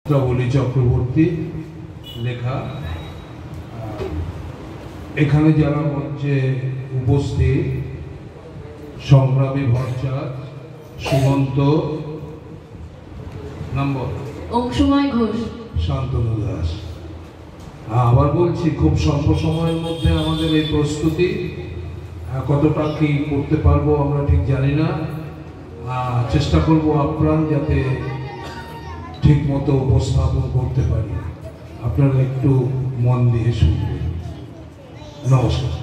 শ্রাবণী চক্রবর্তী লেখা। এখানে যারা মঞ্চে উপস্থিত সংগ্রামী ভট্টাচার্য, সুমন্ত নম্বর, অংশুময় ঘোষ, শান্তনু দাস। আবার বলছি, খুব স্বল্প সময়ের মধ্যে আমাদের এই প্রস্তুতি, কতটা কি করতে পারবো আমরা ঠিক জানি না। চেষ্টা করবো আপ্রাণ যাতে ঠিক মতো উপস্থাপন করতে পারি। আপনারা একটু মন দিয়ে শুনবেন। নমস্কার।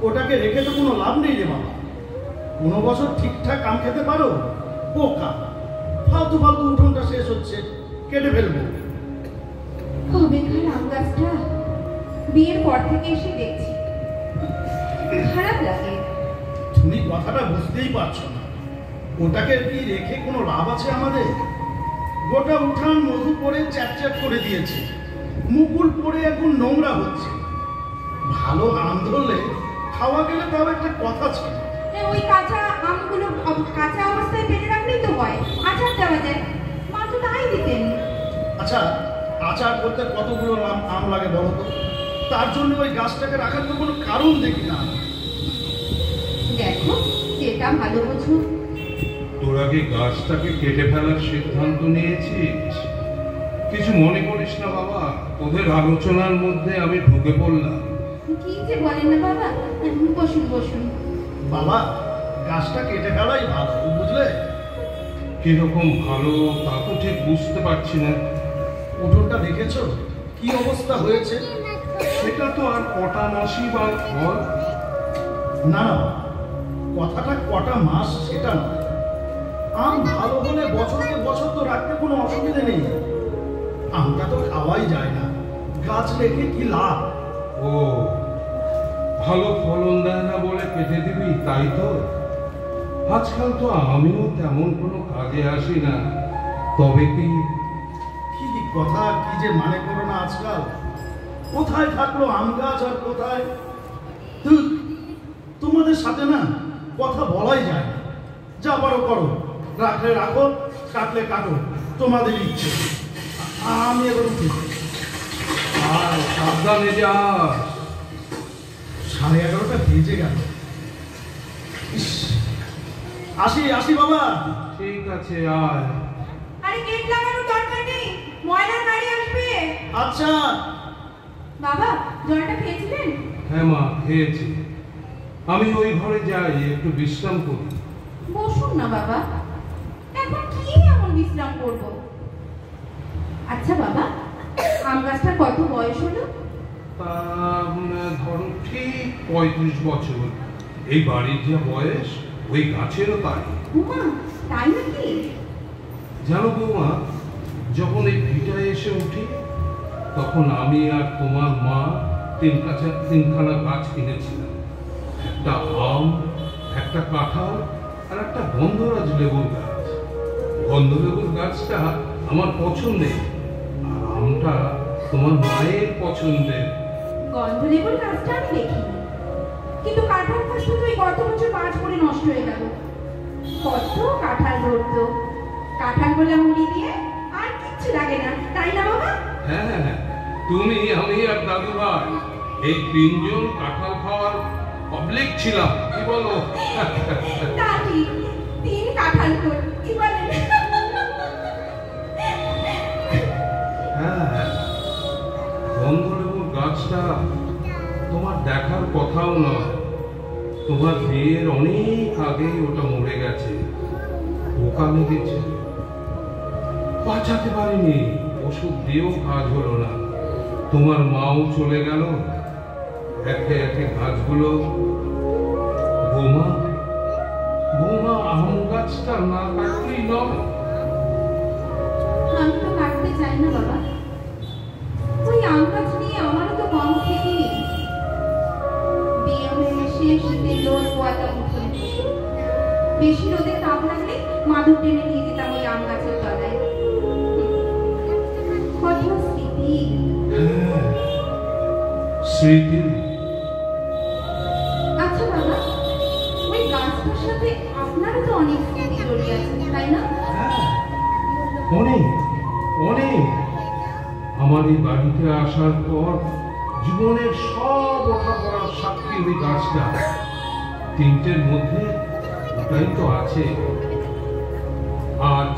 ওটাকে রেখে তো কোনো লাভ নেই রে বাবা। কোনো বছর ঠিকঠাক আম খেতে পারো, পোকা ফালতু ফালতু উঠোনটা শেষ হচ্ছে, কেটে ফেলবো। কবেকার আম গাছটা বিয়ের পর থেকে এসে দেখছি, খারাপ লাগে। তুমি কথাটা বুঝতেই পারছো না। ওটাকে কি রেখে কোনো লাভ আছে আমাদের? গোটা উঠান মধু পড়ে চ্যাট করে দিয়েছে, মুকুল পড়ে এখন নোংরা হচ্ছে। ভালো আম ধরলে খাওয়া গেলে তাও একটা কথা ছিল। ওই কাঁচা আমগুলো কাঁচা অবস্থায় পেটে রাখলেই তো হয়, আচার দেওয়া যায়। মা তো তাই দিতেন। আচ্ছা, আচার করতে কতগুলো আম লাগে বলো তো? তার জন্য ওই গাছটাকে রাখার তো কোনো কারণ দেখি না। দেখো যেটা ভালো বোঝো। তোরা কি গাছটাকে কেটে ফেলার সিদ্ধান্ত নিয়েছিস? কিছু মনে করিস না বাবা, ওদের আলোচনার মধ্যে আমি ঢুকে পড়লাম। কি যে বলেন না বাবা, বসুন বসুন। বাবা, গাছটা কেটে ফেলাই ভালো, বুঝলে? কিরকম ভালো তা তো ঠিক বুঝতে পারছি না। উঠোনটা দেখেছো কি অবস্থা হয়েছে? সেটা তো আর কটা মাসই বা ফল। না, কথাটা কটা মাস সেটা না। আম ভালো হলে বছরকে বছর তো রাখতে কোনো অসুবিধে নেই। আমটা তো খাওয়াই যায় না, গাছ রেখে কি লাভ? ও ভালো ফলন দেয় না বলে কেটে দিবি, তাই তো? আজকাল তো আমিও তেমন কোনো কাজে আসি না, তবে কি কি কথা, কি যে মানে করো না আজকাল। কোথায় থাকলো আম গাছ আর কোথায় তোমাদের সাথে না কথা বলাই যায় না। যা পারো করো, রাখলে রাখো, কাটলে কাটো, তোমাদের ইচ্ছে। আমি এবার উঠি। আর সাবধানে যাস। 11:30 বেজে গেল। ইস, আসি আসি বাবা। ঠিক আছে, আয়। আরে গেট লাগানোর দরকার নেই, ময়লার গাড়ি আসবে। আচ্ছা বাবা, জলটা খেয়েছিলেন? হ্যাঁ মা, খেয়েছি। আমি ওই ঘরে যাই, একটু বিশ্রাম করি। বসুন না বাবা, এখন কি এমন বিশ্রাম করব? আচ্ছা বাবা, আম গাছটার কত বয়স হলো? তা ধরো ঠিক 35 বছর। এই বাড়ির যে বয়স, ওই গাছেরও তাই। উমা, তাই নাকি? জানো বৌমা, যখন এই ভিটায় এসে উঠি, তখন আমি আর তোমার মা তিনখানা গাছ কিনেছিলাম। একটা আম, একটা কাঁঠাল আর একটা গন্ধরাজ লেবুর গাছ। গন্ধলেবুর গাছটা আমার পছন্দের, আর আমটা তোমার মায়ের পছন্দের। গন্ধলেবুর গাছটা আমি দেখিনি, কিন্তু কাঁঠাল গাছটা তো এই গত বছর বাজ পড়ে নষ্ট হয়ে গেল। কত কাঁঠাল ধরতো, কাঁঠাল গোলা মুড়ি দিয়ে আর কিচ্ছু লাগে না, তাই না বাবা? হ্যাঁ হ্যাঁ হ্যাঁ, তুমি, আমি আর দাদু ভাই এই তিনজন কাঁঠাল খাওয়ার পাবলিক ছিলাম, কি বলো? তা ঠিক, 3 কাঁঠাল খোর, কি বলেন? হ্যাঁ, গন্ধলেবুর গাছটা তোমার দেখার কথাও নয়। তোমার বিয়ের অনেক আগে ওটা মরে গেছে, পোকা লেগেছে, বাঁচাতে পারিনি। ওষুধ দিয়েও কাজ হলো না। তোমার মাও চলে গেল। একে একে গাছগুলো। বৌমা, বৌমা, আম গাছটা না কাটলেই নয়। আমি তো কাটতে চাই না বাবা, ওই আম গাছ নিয়ে আমারও তো কম স্মৃতি নেই। বিয়ে হয়ে এসে শীতের রোদ পোয়াতাম উঠোনে বসে, বেশি রোদে তাপ লাগলে মাদুর টেনে নিয়ে যেতাম ওই আম গাছের তলায়। কত স্মৃতি। হ্যাঁ, স্মৃতি। আচ্ছা বাবা, ওই গাছটার সাথে আপনারও তো অনেক স্মৃতি জড়িয়ে আছে, তাই না? হ্যাঁ, অনেক অনেক। আমার এই বাড়িতে আসার পর জীবনের সব ওঠা পড়ার সাক্ষী ওই গাছটা। 3টের মধ্যে ওটাই তো আছে। আজ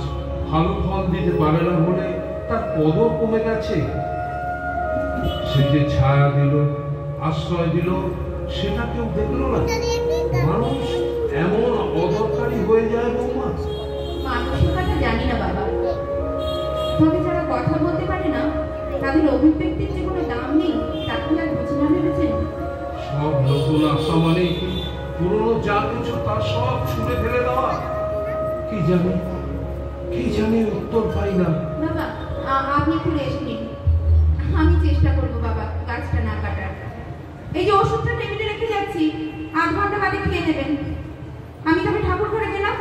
ভালো ফল দিতে পারে না বলে তার কদর কমে গেছে। সে যে ছায়া দিল, আশ্রয় দিল, সেটা কেউ দেখলো না। মানুষ এমন অদরকারি হয়ে যায় বৌমা। মানুষের কথা জানি না বাবা, তবে যারা কথা বলতে পারে না, তাদের অভিব্যক্তির যে কোনো দাম নেই, তা কি আর বুঝে না ভেবেছেন? সব নতুন আসা মানে কি পুরনো যা কিছু তার সব ছুঁড়ে ফেলে দেওয়া? কি জানি উত্তর পাই না। বাবা, আপনি একটু রেস্ট নিন, আমি চেষ্টা করবো বাবা গাছটা না কাটার। এই যে ওষুধটা টেবিলে রেখে যাচ্ছি, 8 ঘন্টা বাদে খেয়ে নেবেন। আমি তবে ঠাকুর ঘরে গেলাম,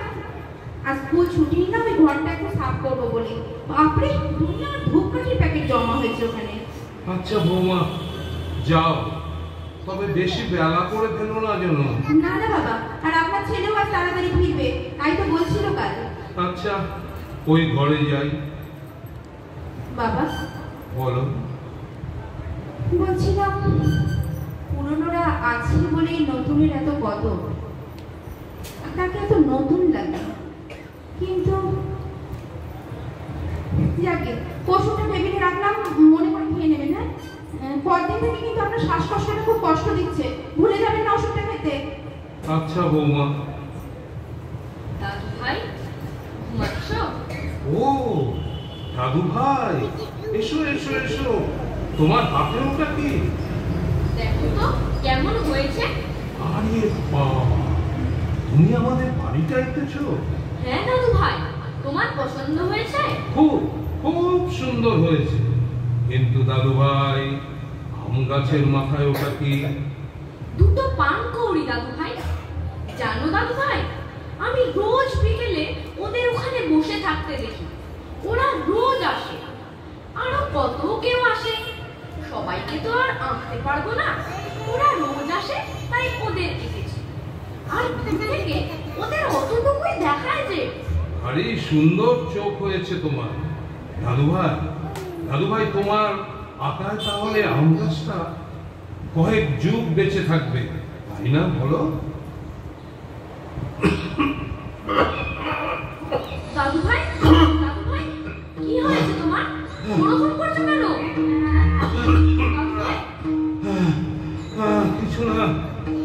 আর স্কুল ছুটি নিলাম ওই ঘরটা একটু সাফ করবো বলে। বাপরে, দুনিয়ার ধূপকাঠির প্যাকেট জমা হয়েছে ওখানে। আচ্ছা বৌমা, যাও, তবে বেশি বেলা করে ফেলো না যেন। না না বাবা, আর আপনার ছেলেও আজ তাড়াতাড়ি ফিরবে, তাই তো বলছিল কাল। আচ্ছা, ওই ঘরে যাই। বাবা বলো। বলছিলাম, পুরনোরা আছে বলেই নতুনের এত কদর, তাকে এত নতুন লাগে। কিন্তু যাকে ওষুধটা টেবিলে রাখলাম, মনে করে খেয়ে নেবেন। হ্যাঁ, পরদিন থেকে কিন্তু আপনার শ্বাসকষ্টটা খুব কষ্ট দিচ্ছে, ভুলে যাবেন না ওষুধটা খেতে। আচ্ছা বৌমা। দাদু ভাই, ঘুমাচ্ছ? ও দাদু ভাই, এসো এসো এসো। তোমার হাতে ওটা কি? দেখো তো কেমন হয়েছে। আরে বাবা, তুমি আমাদের বাড়িটা এসেছো? হ্যাঁ দাদু ভাই, তোমার পছন্দ হয়েছে? খুব খুব সুন্দর হয়েছে। কিন্তু দাদু ভাই, আম গাছের মাথায় ওটা কি? দুটো পান কৌড়ি দাদু ভাই। জানো দাদু ভাই, আমি রোজ বিকেলে ওদের ওখানে বসে থাকতে দেখি। ওরা রোজ আসে, আরো কত কেউ আসে। সবাইকে তো আর আঁকতে পারবো না। ওরা রোজ আসে, তাই ওদের এঁকেছি। আর দূর থেকে ওদের অতটুকুই দেখায় যে। আরে সুন্দর চোখ হয়েছে তোমার দাদু ভাই। দাদু ভাই, তোমার আঁকায় তাহলে আম গাছটা কয়েক যুগ বেঁচে থাকবে, তাই না বলো? দাদু ভাই, দাদু ভাই, কি হয়েছে তোমার? ওরকম করছো কেন? দাদু ভাই,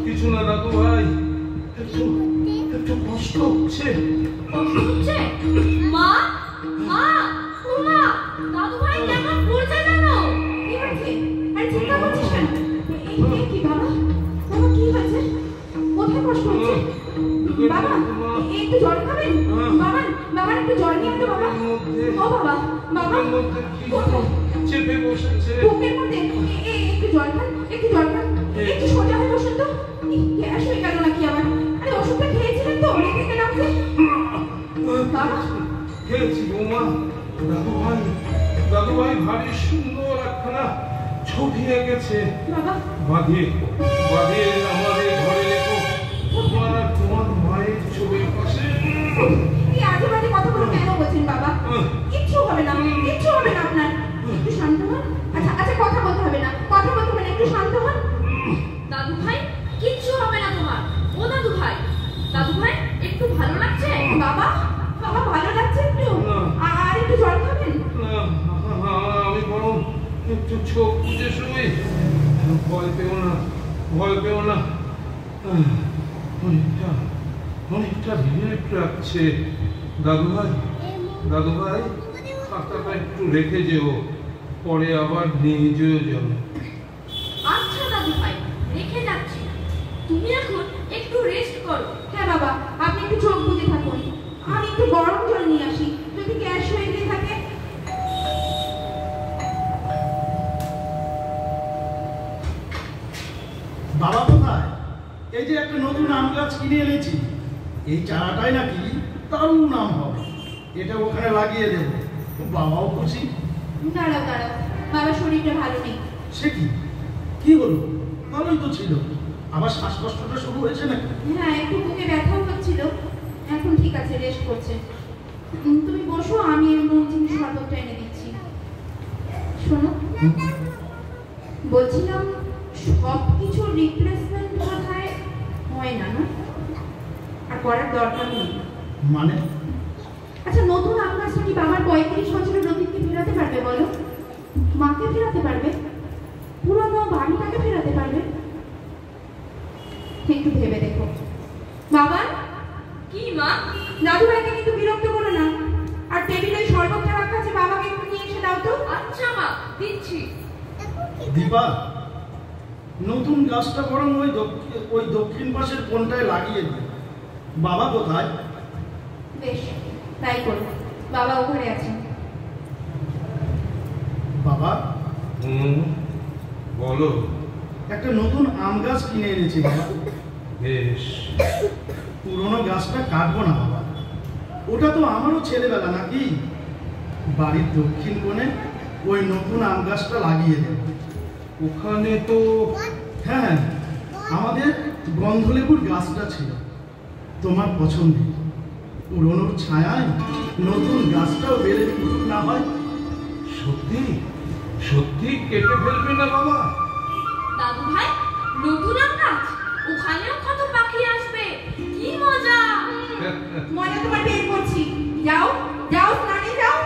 কিছু না দাদু ভাই, একটু কষ্ট হচ্ছে। কষ্ট হচ্ছে? মা, মা, ও মা, দাদু ভাই কেমন করছে জানো? কি হয়েছে? আরে চিন্তা করছিস কেন? এই কি বাবা? বাবা কি হয়েছে? কোথায় কষ্ট হচ্ছে? বাবা একটু জল খাবেন? বাবা একটু জল নিয়ে আসো বাবা। ও বাবা, বাবা কোথায়? চেপে বসেছে বুকের মধ্যে। একটু জল খান, একটু জল খান। একটু সোজা হয়ে বসুন তো। গ্যাস হয়ে গেল নাকি আবার? আরে ওষুধটা খেয়েছিলেন তো? রেখে গেলাম যে। বাবা খেয়েছি বৌমা। দাদু ভাই ভারী সুন্দর একখানা ছবি এঁকেছে। বাবা বাঁধিয়ে আমাদের ঘরে রেখো। তোমার মায়ের ছবির পাশে। এই আজে বাজে কথাগুলো কেন বলছেন বাবা? কিচ্ছু হবে না, কিচ্ছু হবে না আপনার। একটু শান্ত হন। আচ্ছা কথা বলতে হবে না, একটু শান্ত হন। দাদু ভাই, কিচ্ছু হবে না তোমার। ও দাদু ভাই, দাদু ভাই একটু ভালো লাগছে? বাবা ভালো লাগছে একটু? আর একটু জল খাবেন? আমি বরং একটু চোখ বুঝে শুই। ভয় পেও না। অনেকটা রিলিফ লাগছে। দাদু ভাই খাতাটা একটু রেখে যেও, পরে আবার নিয়ে যেও যেন। আচ্ছা দাদু ভাই, রেখে যাচ্ছি। তুমি এখন একটু রেস্ট করো। হ্যাঁ বাবা, আপনি একটু চোখ বুজে থাকুন। আমি একটু গরম জল নিয়ে আসি, যদি গ্যাস হয়ে গিয়ে থাকে। বাবা কোথায়? এই যে একটা নতুন আম গাছ কিনে এনেছি, এই চারাটাই নাকি দারুণ আম হবে। এটা ওখানে লাগিয়ে দেবো, বাবাও খুশি। দাঁড়াও বাবার শরীরটা ভালো নেই। সে কি হলো? ভালোই তো ছিল, আবার শ্বাসকষ্টটা শুরু হয়েছে নাকি? হ্যাঁ, একটু বুকে ব্যথাও হচ্ছিল, এখন ঠিক আছে, রেস্ট করছে। তুমি বসো, আমি চিনি শরবতটা এনে দিচ্ছি। শোনো, বলছিলাম সব কিছুর রিপ্লেসমেন্ট বোধহয় হয় না, আর করার দরকার নেই। মানে? আচ্ছা, নতুন আম গাছটা কি বাবার 35 বছরের অতীতকে ফেরাতে পারবে বলো? মাকে ফেরাতে পারবে? পুরনো বাড়িটাকে ফেরাতে পারবে? একটু ভেবে দেখো। বাবা, কি মা? দাদু ভাইকে কিন্তু বিরক্ত করো না। আর টেবিলে শরবতটা রাখা আছে, বাবাকে একটু নিয়ে এসে দাও তো। আচ্ছা মা, দিচ্ছি। দীপা, নতুন গাছটা বরং ওই দক্ষিণ পাশের কোণটায় লাগিয়ে দিই। বাবা কোথায়? বেশ, তাই করো। বাবা ওখানে আছেন। বাবা, বলো। একটা নতুন আম গাছ কিনে এনেছি বাবা। বেশ। পুরনো গাছটা কাটবো না বাবা, ওটা তো আমারও ছেলেবেলা নাকি। বাড়ির দক্ষিণ কোণে ওই নতুন আম গাছটা লাগিয়ে দেব। ওখানে তো হ্যাঁ, আমাদের গন্ধলেবুর গাছটা ছিল, তোমার পছন্দের। পুরনোর ছায়ায় নতুন গাছটাও বেড়ে উঠুক না হয়। সত্যি কেটে ফেলবে না বাবা? দাদু ভাই, নতুন আম গাছ, ওখানেও কত পাখি আসবে, কি মজা। মজা তোমার বের করছি। যাও স্নানে যাও।